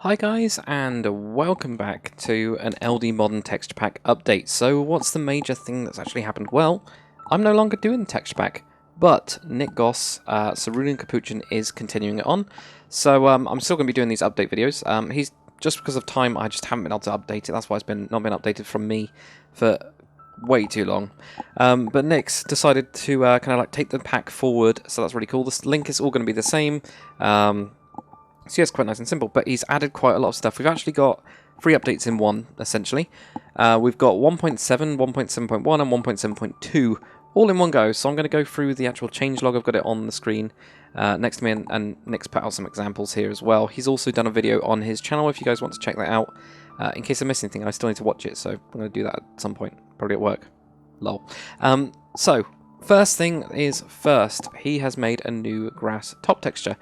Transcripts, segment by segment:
Hi guys, and welcome back to an LD Modern Texture Pack update. So what's the major thing that's actually happened? Well, I'm no longer doing the texture pack, but Nick Goss, Cerulean Capuchin is continuing it on. So I'm still going to be doing these update videos. He's just because of time, I just haven't been able to update it. That's why it's not been updated from me for way too long. But Nick's decided to kind of like take the pack forward, so that's really cool. The link is all going to be the same. So yeah, it's quite nice and simple, but he's added quite a lot of stuff. We've actually got 3 updates in one, essentially. We've got 1.7, 1.7.1, and 1.7.2 all in one go. So I'm going to go through the actual changelog. I've got it on the screen next to me, and Nick's put out some examples here as well. He's also done a video on his channel if you guys want to check that out. In case I miss anything, I still need to watch it, so I'm going to do that at some point, probably at work. Lol. So, first thing is first, he has made a new grass top texture.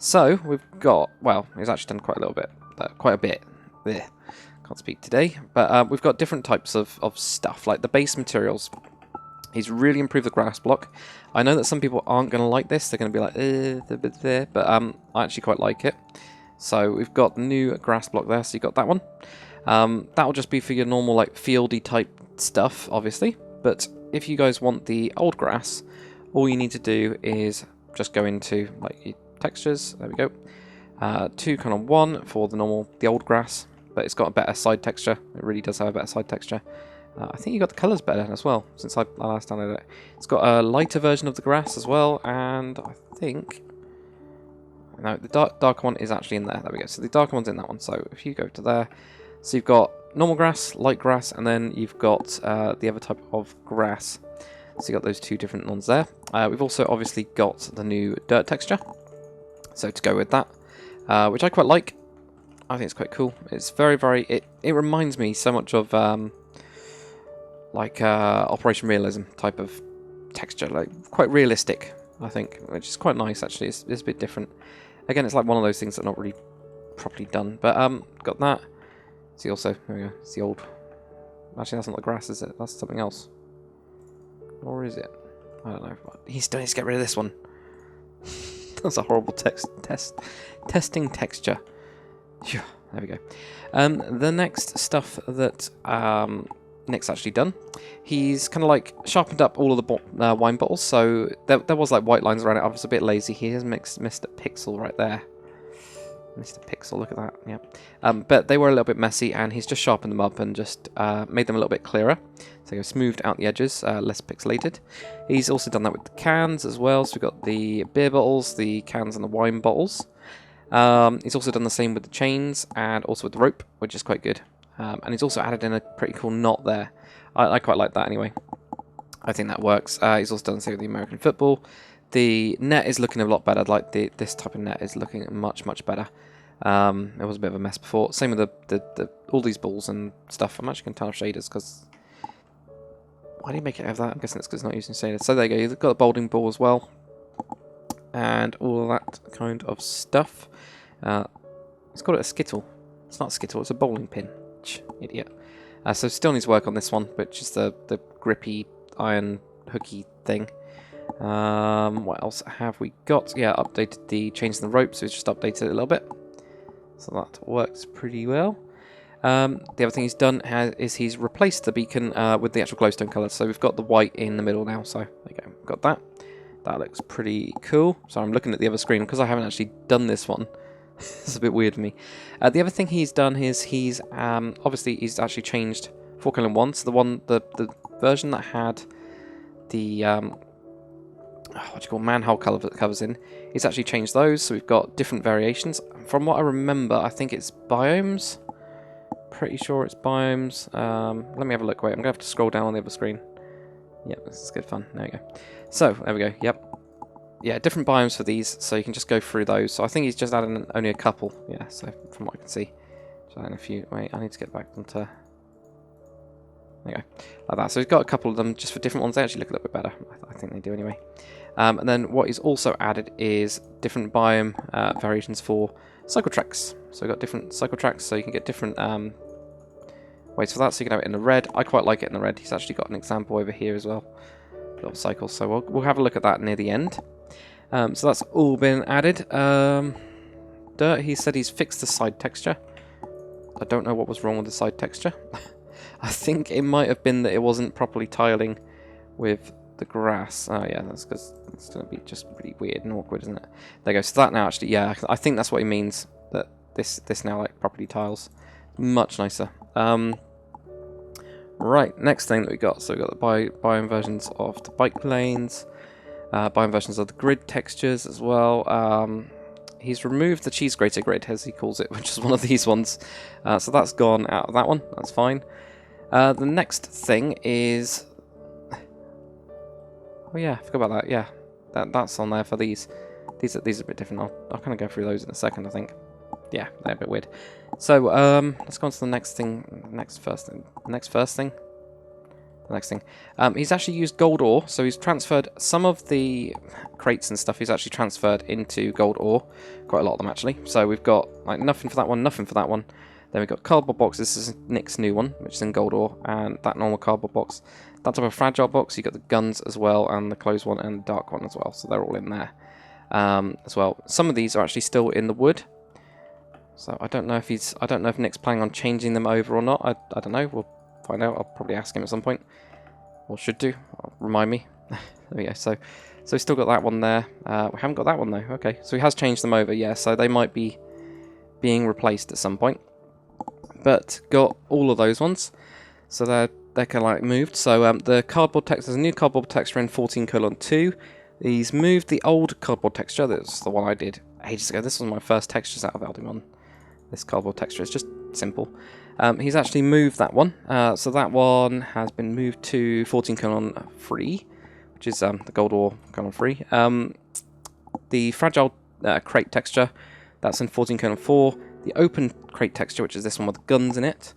So, we've got, well, he's actually done quite a little bit, quite a bit. Blech. Can't speak today. But we've got different types of stuff, like the base materials. He's really improved the grass block. I know that some people aren't going to like this. They're going to be like, they're a bit there. But I actually quite like it. So, we've got the new grass block there, so you got that one. That'll just be for your normal, like, fieldy type stuff, obviously. But if you guys want the old grass, all you need to do is just go into, like, textures, there we go, 2.1 for the old grass, but it's got a better side texture. It really does have a better side texture. I think you got the colours better as well since I last downloaded it. It's got a lighter version of the grass as well, and I think no, the darker one is actually in there. There we go. So the darker one's in that one. So if you go to there, so you've got normal grass, light grass, and then you've got the other type of grass. So you got those 2 different ones there. We've also obviously got the new dirt texture. So to go with that, which I quite like. I think it's quite cool. It's very, it reminds me so much of like Operation Realism type of texture, like quite realistic, I think, which is quite nice actually. It's a bit different. Again, it's like one of those things that are not really properly done, but got that. See also, there we go, it's the old, actually that's not the grass, is it? That's something else. Or is it? I don't know. He still needs to get rid of this one. That's a horrible testing texture. There we go. The next stuff that Nick's actually done, he's kind of like sharpened up all of the wine bottles. So there was like white lines around it. I was a bit lazy. He has missed a pixel right there. Missed a pixel. Look at that. Yeah. But they were a little bit messy, and he's just sharpened them up and just made them a little bit clearer. So he's smoothed out the edges, less pixelated. He's also done that with the cans as well. So we've got the beer bottles, the cans, and the wine bottles. He's also done the same with the chains and also with the rope, which is quite good. And he's also added in a pretty cool knot there. I quite like that anyway. I think that works. He's also done the same with the American football. The net is looking a lot better. Like this type of net is looking much better. It was a bit of a mess before. Same with all these balls and stuff. I'm actually going to turn off shaders because why do you make it have that? I'm guessing it's because it's not using shaders. So there you go. You've got a bowling ball as well, and all that kind of stuff. Let's call it a skittle. It's not a skittle. It's a bowling pin. Idiot. So still needs work on this one, which is the grippy iron hooky thing. What else have we got? Yeah, updated the chains and the ropes, so it's just updated it a little bit. So that works pretty well. The other thing he's done is he's replaced the beacon with the actual glowstone colour. So we've got the white in the middle now, so there you go. Got that. That looks pretty cool. So I'm looking at the other screen because I haven't actually done this one. It's a bit weird for me. The other thing he's done is he's obviously he's actually changed 4.1. So the version that had the what do you call manhole covers in, he's actually changed those, so we've got different variations. From what I remember, I think it's biomes. Pretty sure it's biomes. Let me have a look. Wait, I'm gonna have to scroll down on the other screen. Yep, this is good fun. There we go. So there we go. Yep. Yeah, different biomes for these, so you can just go through those. So I think he's just added only a couple. Yeah, so from what I can see, just adding a few. Wait, I need to get back onto. There you go, like that. So he's got a couple of them just for different ones. They actually look a little bit better. I think they do anyway. And then what he's also added is different biome variations for cycle tracks. So we've got different cycle tracks, so you can get different ways for that. So you can have it in the red. I quite like it in the red. He's actually got an example over here as well. Little cycles. So we'll have a look at that near the end. So that's all been added. Dirt, he said he's fixed the side texture. I don't know what was wrong with the side texture. I think it might have been that it wasn't properly tiling with the grass. Oh yeah, that's because it's going to be just really weird and awkward, isn't it? There you go. So that now actually, yeah, I think that's what he means, that this now like properly tiles. Much nicer. Right, next thing that we got. So we got the biome versions of the bike lanes, biome versions of the grid textures as well. He's removed the cheese grater grid, as he calls it, which is one of these ones. So that's gone out of that one. That's fine. The next thing is... Oh yeah, I forgot about that. Yeah, that's on there for these. These are a bit different. I'll kind of go through those in a second, I think. Yeah, they're a bit weird. So let's go on to the next thing. The next thing. He's actually used gold ore, so he's transferred some of the crates and stuff. He's actually transferred into gold ore, quite a lot of them actually. So we've got like nothing for that one, nothing for that one. Then we've got cardboard box. This is Nick's new one, which is in gold ore, and that normal cardboard box. That type of fragile box. You got the guns as well, and the closed one, and the dark one as well. So they're all in there as well. Some of these are actually still in the wood. So I don't know if Nick's planning on changing them over or not. I don't know. We'll find out. I'll probably ask him at some point. Or should do. Remind me. There we go. So we've still got that one there. We haven't got that one though. Okay. So he has changed them over. Yeah. So they might be being replaced at some point. But got all of those ones. So they're kind of like moved. So the cardboard text, there's a new cardboard texture in 14:2. He's moved the old cardboard texture. That's the one I did ages ago. This was my first textures out of Aldemon. This cardboard texture is just simple. He's actually moved that one. So that one has been moved to 14:3, which is the gold ore colon 3. The fragile crate texture, that's in 14:4. The open crate texture, which is this one with the guns in it,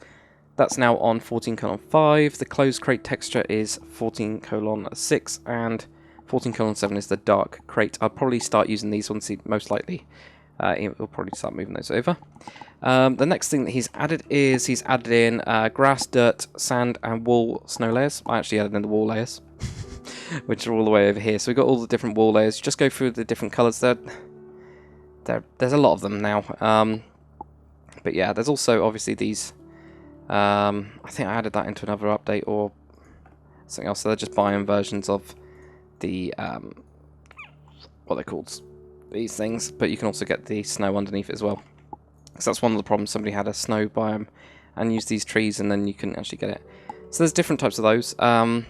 that's now on 14:5. The closed crate texture is 14:6, and 14:7 is the dark crate. I'll probably start using these ones, most likely. We'll probably start moving those over. The next thing that he's added is he's added in grass, dirt, sand, and wool snow layers. I actually added in the wool layers, which are all the way over here. So we've got all the different wool layers. You just go through the different colours. There's a lot of them now. But yeah, there's also obviously these. I think I added that into another update or something else. So they're just biome versions of the what they're called, these things. But you can also get the snow underneath it as well. So that's one of the problems. Somebody had a snow biome and used these trees, and then you can actually get it. So there's different types of those. But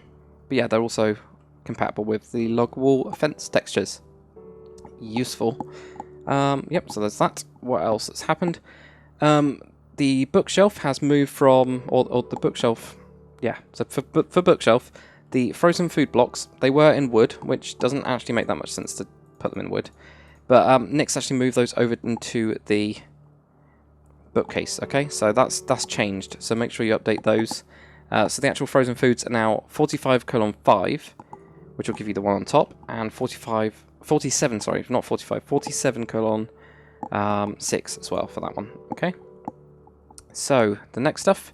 yeah, they're also compatible with the log wall fence textures. Useful. Yep. So there's that. What else has happened? The bookshelf has moved from, or the bookshelf, yeah, so for bookshelf, the frozen food blocks, they were in wood, which doesn't actually make that much sense to put them in wood, but Nick's actually moved those over into the bookcase, okay, so that's changed, so make sure you update those. So the actual frozen foods are now 45:5, which will give you the one on top, and 47, sorry, not 45, 47:6 as well for that one, okay. So, the next stuff,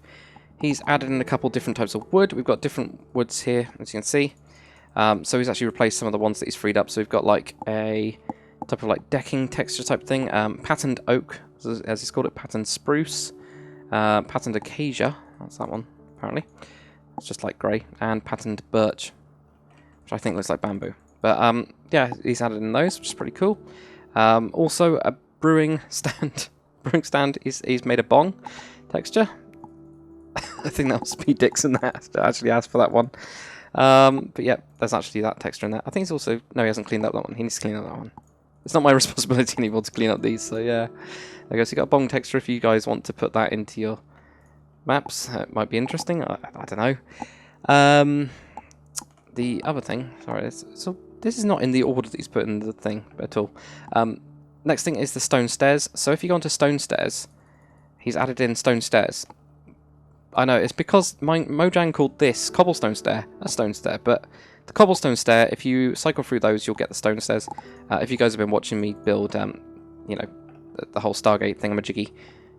he's added in a couple different types of wood. We've got different woods here, as you can see. So he's actually replaced some of the ones that he's freed up. So we've got like a type of like decking texture type thing. Patterned oak, as he's called it, patterned spruce. Patterned acacia, that's that one, apparently. It's just like grey. And patterned birch, which I think looks like bamboo. But yeah, he's added in those, which is pretty cool. Also, a brewing stand. He's made a bong texture. I think that was Speed Dixon that actually asked for that one. But yeah, there's actually that texture in there. I think he's also... No, he hasn't cleaned up that one. He needs to clean up that one. It's not my responsibility anymore to clean up these, so yeah. I guess you got a bong texture if you guys want to put that into your maps. It might be interesting. I don't know. The other thing... Sorry, so this is not in the order that he's put in the thing at all. Next thing is the stone stairs. So if you go onto stone stairs, he's added in stone stairs. I know, it's because Mojang called this cobblestone stair a stone stair, but the cobblestone stair, if you cycle through those, you'll get the stone stairs. If you guys have been watching me build, you know, the whole Stargate thingamajiggy,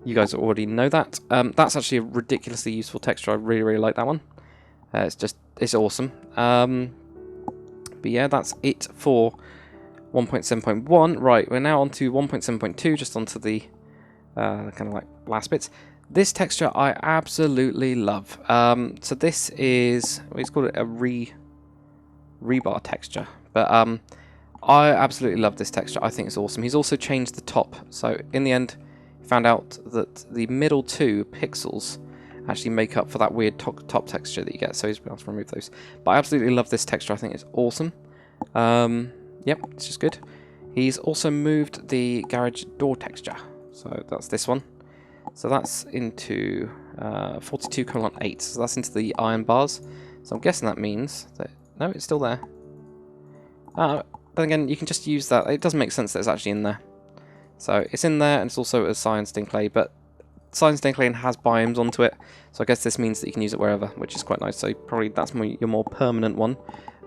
you guys already know that. That's actually a ridiculously useful texture. I really, really like that one. It's awesome. But yeah, that's it for 1.7.1. Right, we're now on to 1.7.2, just onto the kind of like last bits. This texture I absolutely love. So this is, let's call it a rebar texture. But I absolutely love this texture. I think it's awesome. He's also changed the top. So in the end, found out that the middle 2 pixels actually make up for that weird top texture that you get. So he's been able to remove those. But I absolutely love this texture. I think it's awesome. Yep, it's just good. He's also moved the garage door texture. So that's this one. So that's into 42:8. So that's into the iron bars. So I'm guessing that means that... No, it's still there. But again, you can just use that. It doesn't make sense that it's actually in there. So it's in there, and it's also a cyan stained clay. But cyan stained clay has biomes onto it. So I guess this means that you can use it wherever, which is quite nice. So probably that's your more permanent one.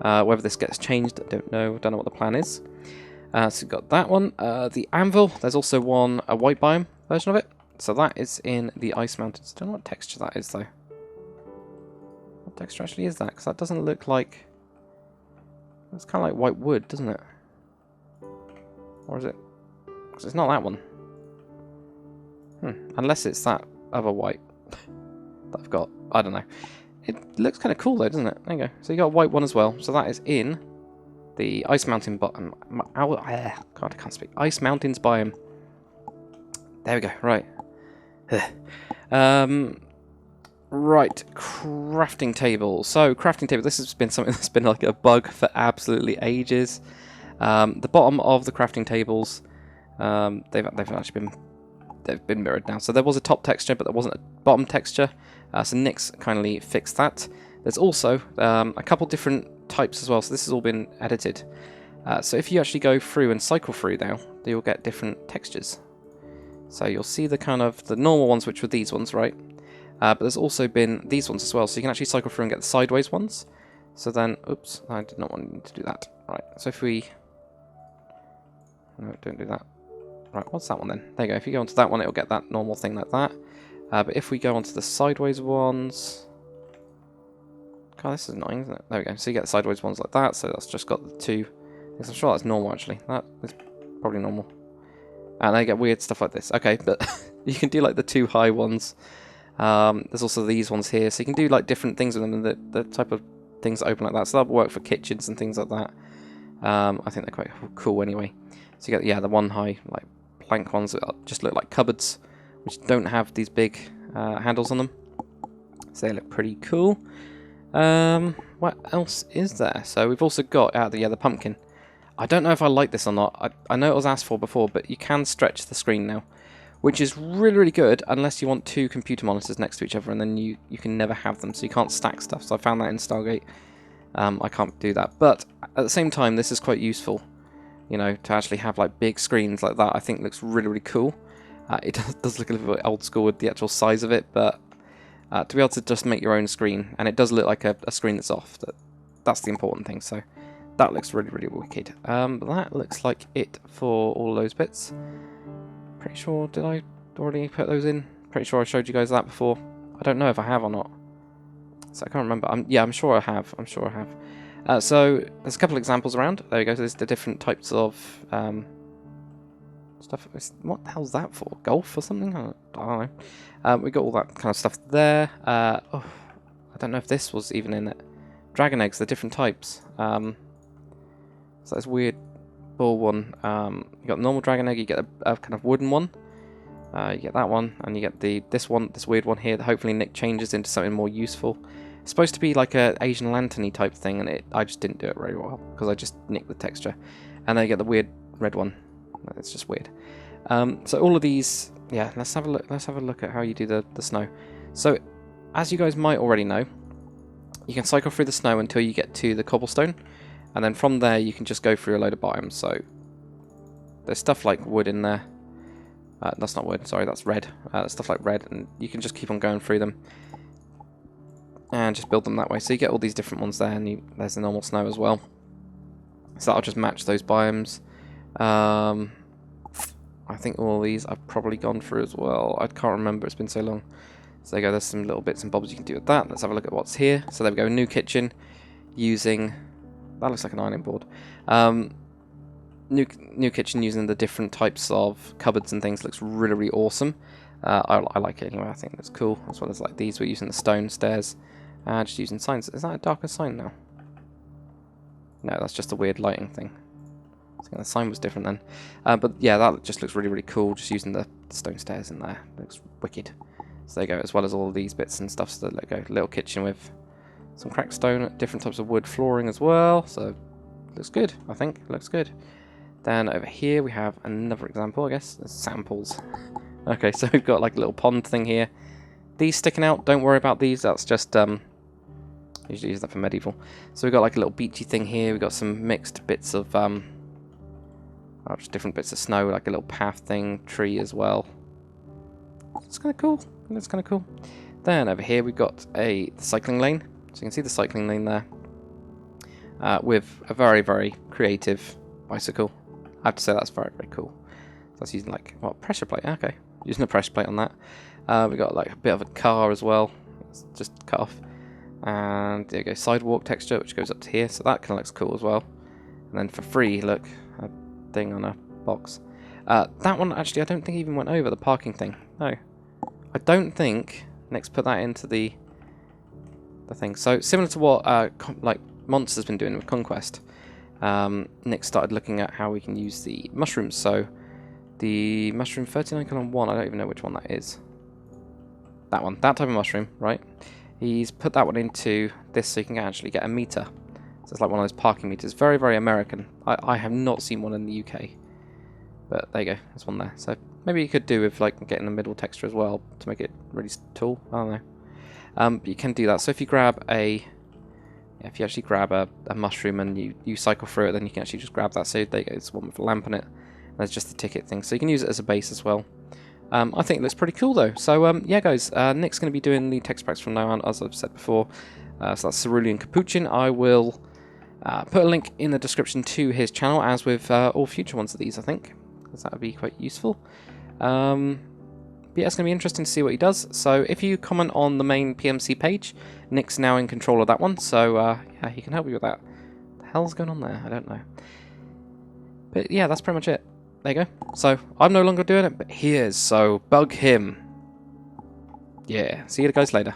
Whether this gets changed, I don't know. I don't know what the plan is. So we've got that one. The anvil, there's also a white biome version of it. So that is in the Ice Mountains. I don't know what texture that is, though. What texture actually is that? Because that doesn't look like... It's kind of like white wood, doesn't it? Or is it? Because it's not that one. Unless it's that other white that I've got. I don't know. It looks kind of cool, though, doesn't it? There you go. So you got a white one as well. So that is in the Ice Mountain bottom. God, I can't speak. Ice Mountains biome. There we go. Right. Right, crafting table. So, crafting table, this has been something that's been like a bug for absolutely ages. The bottom of the crafting tables, they've actually been mirrored now. So there was a top texture, but there wasn't a bottom texture. So Nick's kindly fixed that. There's also a couple different types as well. So this has all been edited. So if you actually go through and cycle through now, you'll get different textures. So you'll see the normal ones, which were these ones, right? But there's also been these ones as well. So you can actually cycle through and get the sideways ones. So then, oops, I did not want to do that. Right, so if we... No, don't do that. Right, what's that one then? There you go. If you go onto that one, it'll get that normal thing like that. But if we go onto the sideways ones... God, this is annoying, isn't it? There we go. So you get the sideways ones like that. So that's just got the two... I'm sure that's normal, actually. That is probably normal. And they get weird stuff like this. Okay, but you can do like the two high ones. There's also these ones here. So you can do like different things with them. And the type of things that open like that. So that'll work for kitchens and things like that. I think they're quite cool anyway. So you get, the one high like plank ones that just look like cupboards. Which don't have these big handles on them. So they look pretty cool. What else is there? So we've also got the pumpkin. I don't know if I like this or not. I know it was asked for before, but you can stretch the screen now, which is really, really good unless you want two computer monitors next to each other, and then you can never have them, so you can't stack stuff. So I found that in Stargate. I can't do that, but at the same time, this is quite useful, to actually have like big screens like that. I think looks really, really cool. It does look a little bit old school with the actual size of it, but to be able to just make your own screen, and it does look like a screen that's off. That's the important thing. So. That looks really, really wicked. But that looks like it for all those bits. Pretty sure, did I already put those in? Pretty sure I showed you guys that before. I don't know if I have or not. So I can't remember. I'm sure I have. So there's a couple of examples around. There we go. So there's the different types of stuff. What the hell's that for? Golf or something? I don't know. We got all that kind of stuff there. I don't know if this was even in it. Dragon eggs, the different types. So that's weird ball one. You got the normal dragon egg, you get a kind of wooden one. You get that one, and you get this weird one here that hopefully Nick changes into something more useful. It's supposed to be like a Asian lantern-y type thing, and I just didn't do it very well because I just nicked the texture. And then you get the weird red one. It's just weird. So all of these, let's have a look. Let's have a look at how you do the snow. So as you guys might already know, you can cycle through the snow until you get to the cobblestone. And then from there, you can just go through a load of biomes. So there's stuff like wood in there. That's not wood, sorry, that's red. Stuff like red, and you can just keep on going through them. And just build them that way. So you get all these different ones there, and there's the normal snow as well. So that'll just match those biomes. I think all of these I've probably gone through as well. I can't remember, it's been so long. So there you go, there's some little bits and bobs you can do with that. Let's have a look at what's here. So there we go, new kitchen using... That looks like an ironing board. New kitchen using the different types of cupboards and things looks really, really awesome. I like it anyway. I think that's cool. As well as like these, we're using the stone stairs. Just using signs. Is that a darker sign now? No, that's just a weird lighting thing. I think the sign was different then. But yeah, that just looks really, really cool. Just using the stone stairs in there. Looks wicked. So there you go. As well as all of these bits and stuff. So there you go. Little kitchen with some cracked stone, different types of wood flooring as well. So looks good, I think. Looks good. Then over here we have another example, I guess. There's samples. Okay, so we've got like a little pond thing here. These sticking out, don't worry about these. That's just usually use that for medieval. So we've got like a little beachy thing here. We've got some mixed bits of just different bits of snow, like a little path thing, tree as well. It's kind of cool. It's kind of cool. Then over here we've got the cycling lane. So you can see the cycling lane there with a very, very creative bicycle. I have to say that's very, very cool. So that's using like, what, pressure plate? Okay, using a pressure plate on that. We've got like a bit of a car as well. It's just cut off. And there you go, sidewalk texture, which goes up to here. So that kind of looks cool as well. And then for free, look, a thing on a box. That one, actually, I don't think even went over, the parking thing. No. I don't think Nick's put that into the thing. So similar to what like Monster's been doing with Conquest, Nick started looking at how we can use the mushrooms. So the mushroom 39:1, I don't even know which one that is. That one, that type of mushroom, right? He's put that one into this so you can actually get a meter. So it's like one of those parking meters. Very, very American. I have not seen one in the UK. But there you go, there's one there. So maybe you could do with like getting the middle texture as well to make it really tall. I don't know. But you can do that. So if you grab if you actually grab a mushroom and you cycle through it, then you can actually just grab that. So there you go, it's one with a lamp on it. There's just the ticket thing. So you can use it as a base as well. I think it looks pretty cool though. So yeah guys, Nick's going to be doing the text packs from now on, as I've said before. So that's Cerulean Capuchin. I will put a link in the description to his channel, as with all future ones of these, I think, because that would be quite useful. But yeah, it's going to be interesting to see what he does. So if you comment on the main PMC page, Nick's now in control of that one. So yeah, he can help you with that. What the hell's going on there? I don't know. But yeah, that's pretty much it. There you go. So I'm no longer doing it, but he is. So bug him. Yeah, see you guys later.